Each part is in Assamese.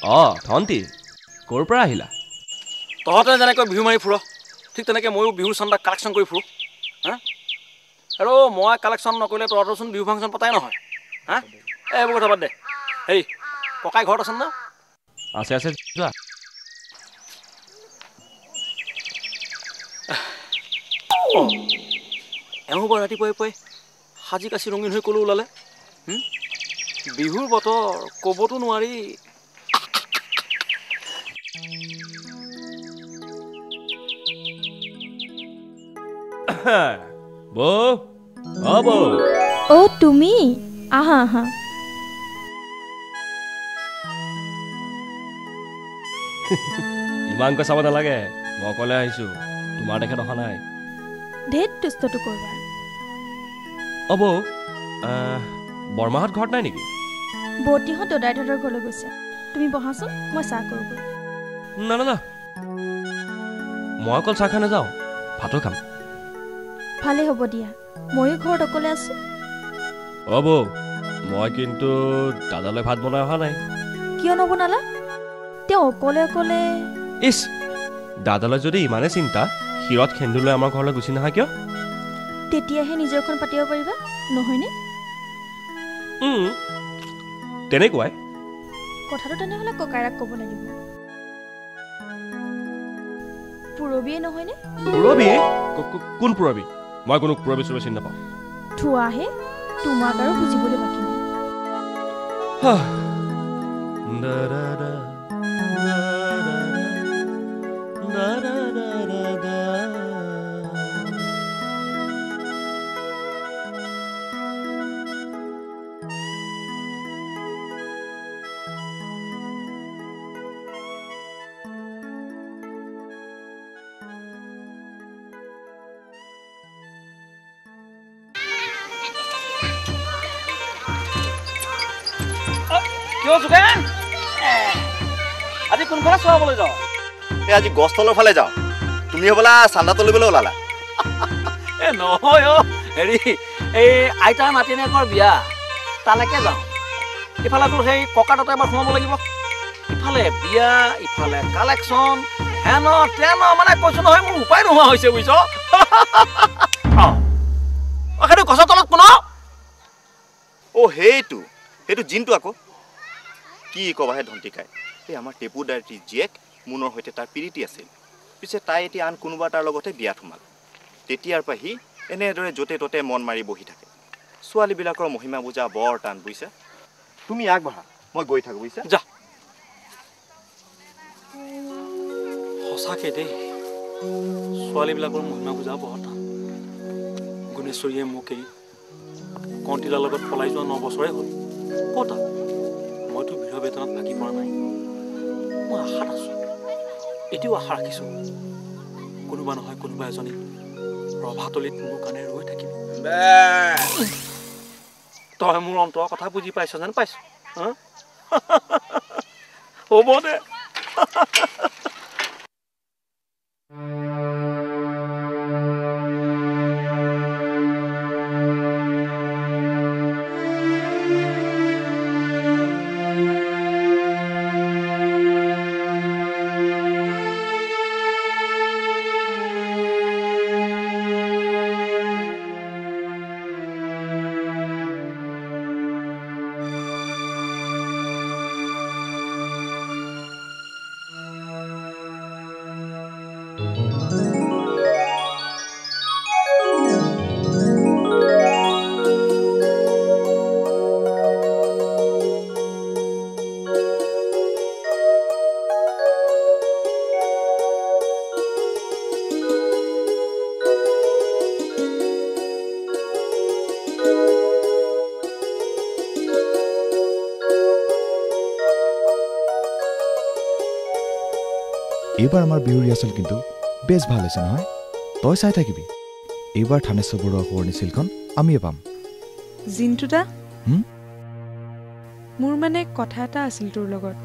ধন্তি ক'ৰ পৰা আহিলা? তহঁতে যেনেকৈ বিহু মাৰি ফুৰ ঠিক তেনেকৈ ময়ো বিহুৰ চন্দা কালেকশ্যন কৰি ফুৰোঁ হা আৰু মই কালেকশ্যন নকৰিলে তহঁতৰচোন বিহু ফাংচন পতাই নহয় হা এইবোৰ কথা বাদ দে হেৰি ককাই ঘৰত আছে ন? আছে যোৱা। এওঁ বাৰু ৰাতিপুৱাই সাজি কাচি ৰঙীন হৈ ক'লৈ ওলালে? বিহুৰ বতৰ ক'বতো নোৱাৰি। বৌ বৌ তুমি আহা আহা। ইমানকৈ চাব নালাগে, মই অকলে আহিছোঁ, তোমাৰ তেখেত অহা নাই। ধেত দুষ্টটো কৰবা। বৌ বৰমাহঁত ঘৰত নাই নেকি? বৌতিহঁত দদাইহঁতৰ ঘৰলৈ গৈছে। তুমি বহাচোন, মই চাহ কৰোঁগৈ। না মই অকল চাহ খাই নাযাওঁ, ভাতো খাম। ভালেই হ'ব দিয়া, ময়ো ঘৰত অকলে আছোঁ। বৌ মই কিন্তু দাদালৈ ভাত বনাই অহা নাই। কিয় নবনালা? তেওঁ অকলে ইছ, দাদালৈ যদি ইমানেই চিন্তা, শিৰত সেন্দুৰ লৈ আমাৰ ঘৰলৈ গুচি নাহা কিয়? তেতিয়াহে নিজৰখন পাতিব পাৰিবা, নহয়নে? তেনেকুৱাই। কথাটো তেনেহ'লে ককাইৰাক ক'ব লাগিব। পুৰবীয়ে নহয়নে? পুৰবী? কোন পুৰবী? মই কোনো পুৰবী চুৰবী চিনি নাপাওঁ। থোৱাহে, তোমাক আৰু বুজিবলৈ বাকী নাই। কিয় যোগেন আজি কোনফালে চোৱাবলৈ যাওঁ? আজি গছ তলৰ ফালে যাওঁ। তুমি হ'বলা চান্দা তুলিবলৈ ওলালা? নহয় হেৰি এই আইতাৰ নাতিনীয়েকৰ বিয়া, তালৈকে যাওঁ। ইফালে তোৰ সেই ককা তাতে এবাৰ সোমাব লাগিব। ইফালে বিয়া, ইফালে কালেকশ্যন, হেন তেন মানে কৈছোঁ নহয়, মোৰ উপায় নোহোৱা হৈছে বুজিছ। সেইটো গছৰ তলত কোন? সেইটো জিনটো আকৌ। কি ক'বাহে ধন্তিকাই, এই আমাৰ টেপু দাইটিৰ জীয়েক মুনৰ সৈতে তাৰ প্ৰীতি আছিল। পিছে তাই এতিয়া আন কোনোবা তাৰ লগতে বিয়াত সোমাল। তেতিয়াৰ পৰা সি এনেদৰে য'তে ত'তে মন মাৰি বহি থাকে। ছোৱালীবিলাকৰ মহিমা বুজা বৰ টান বুজিছা। তুমি আগবাঢ়া, মই গৈ থাকোঁ বুজিছা। যা। সঁচাকৈ দেই, ছোৱালীবিলাকৰ মহিমা বুজা বৰ টান। গুণেশ্বৰীয়ে মোক এৰি কণ্টিলাৰ লগত পলাই যোৱা 9 বছৰে হ'ল। ক'তা মইতো বৃহ বেতনত ভাগি পৰা নাই। মই আশাত আছোঁ, এতিয়াও আশা ৰাখিছোঁ কোনোবা নহয় কোনোবা এজনী ৰভাতলিত মোৰ কাৰণে ৰৈ থাকিব। তই মোৰ অন্তৰৰ কথা বুজি পাইছ যেন পাইছ। হ'ব দে। এইবাৰ আমাৰ বিহু ৰিহাৰ্চেল কিন্তু বেছ ভাল হৈছে নহয়, তই চাই থাকিবি। এইবাৰ থানেশ্বৰ বৰুৱা সোঁৱৰণি চিলখন আমিয়ে পাম। জিন্তুদা, মোৰ মানে কথা এটা আছিল তোৰ লগত।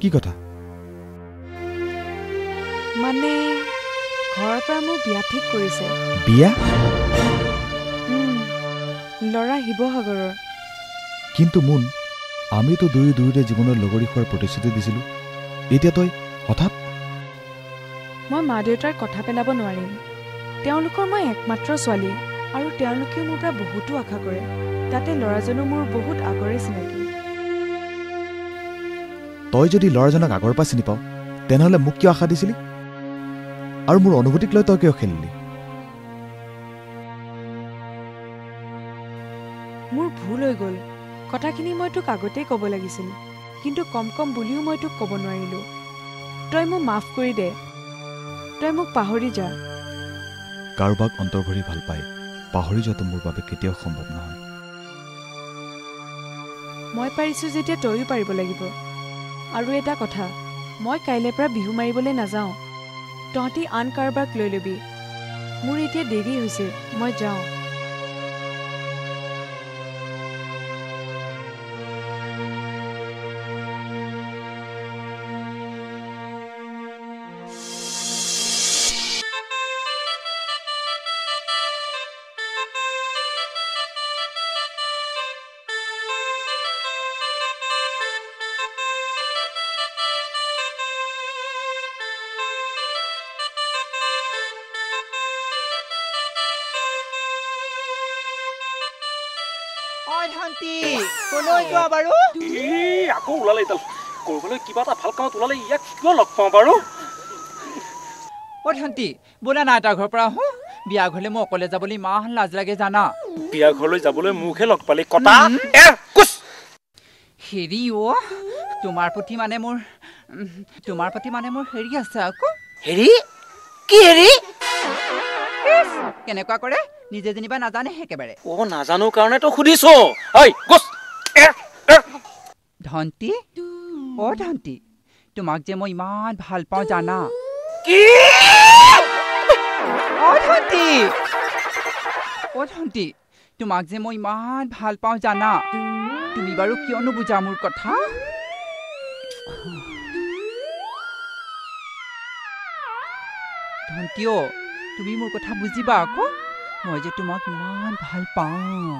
কি কথা? মানে ঘৰৰ পৰা মোৰ বিয়া ঠিক কৰিছে। বিয়া? ল'ৰা শিৱসাগৰৰ। কিন্তু মুন, আমিতো দুয়োৰে জীৱনৰ লগৰী হোৱাৰ প্ৰতিশ্ৰুতি দিছিলোঁ। এতিয়া তই হঠাৎ মই মা দেউতাৰ কথা পেলাব নোৱাৰিম। তেওঁলোকৰ মই একমাত্ৰ ছোৱালী আৰু তেওঁলোকেও মোৰ পৰা বহুতো আশা কৰে। তাতে ল'ৰাজনো মোৰ বহুত আগৰে চিনাকি। তই যদি ল'ৰাজনক আগৰ পৰা চিনি পাওঁ তেনেহ'লে মোক কিয় আশা দিছিলি আৰু মোৰ অনুভূতিক লৈ তই কিয় খেলিলি? মোৰ ভুল হৈ গ'ল। কথাখিনি মই তোক আগতেই ক'ব লাগিছিল, কিন্তু কম বুলিও মই তোক ক'ব নোৱাৰিলোঁ। তই মোক মাফ কৰি দে, তই মোক পাহৰি যা। কাৰোবাক অন্তৰ ভৰি ভাল পাই পাহৰি যোৱাটো মোৰ বাবে কেতিয়াও সম্ভৱ নহয়। মই পাৰিছোঁ যেতিয়া তইও পাৰিব লাগিব। আৰু এটা কথা, মই কাইলৈৰ পৰা বিহু মাৰিবলৈ নাযাওঁ। তহঁতি আন কাৰোবাক লৈ ল'বি। মোৰ এতিয়া দেৰি হৈছে, মই যাওঁ। আকৌ ওলালে এডাল কৰিবলৈ কিবা এটা ভাল কামত ওলালে ইয়াক কিয় লগ পাওঁ বাৰু? শান্তি বোলা না এটা ঘৰৰ পৰা আহোঁ। বিয়া ঘৰলৈ মই অকলে যাবলৈ ইমান লাজ লাগে জানা। বিয়া ঘৰলৈ যাবলৈ মোকহে লগ পালি কটা। হেৰি তোমাৰ প্ৰতি মানে মোৰ হেৰি আছে আকৌ। হেৰি কি হেৰি কেনেকুৱা কৰে নিজে যেনিবা নাজানে একেবাৰে। নাজানো কাৰণেতো সুধিছো। ধন্তি ধন্তি তোমাক যে মই ইমান ভাল পাওঁ জানা। ধন্তি তোমাক যে মই ইমান ভাল পাওঁ জানা। তুমি বাৰু কিয় নুবুজা মোৰ কথা? ধন্তি তুমি মোৰ কথা বুজিবা আকৌ। মই যে তোমাক ইমান ভাল পাওঁ।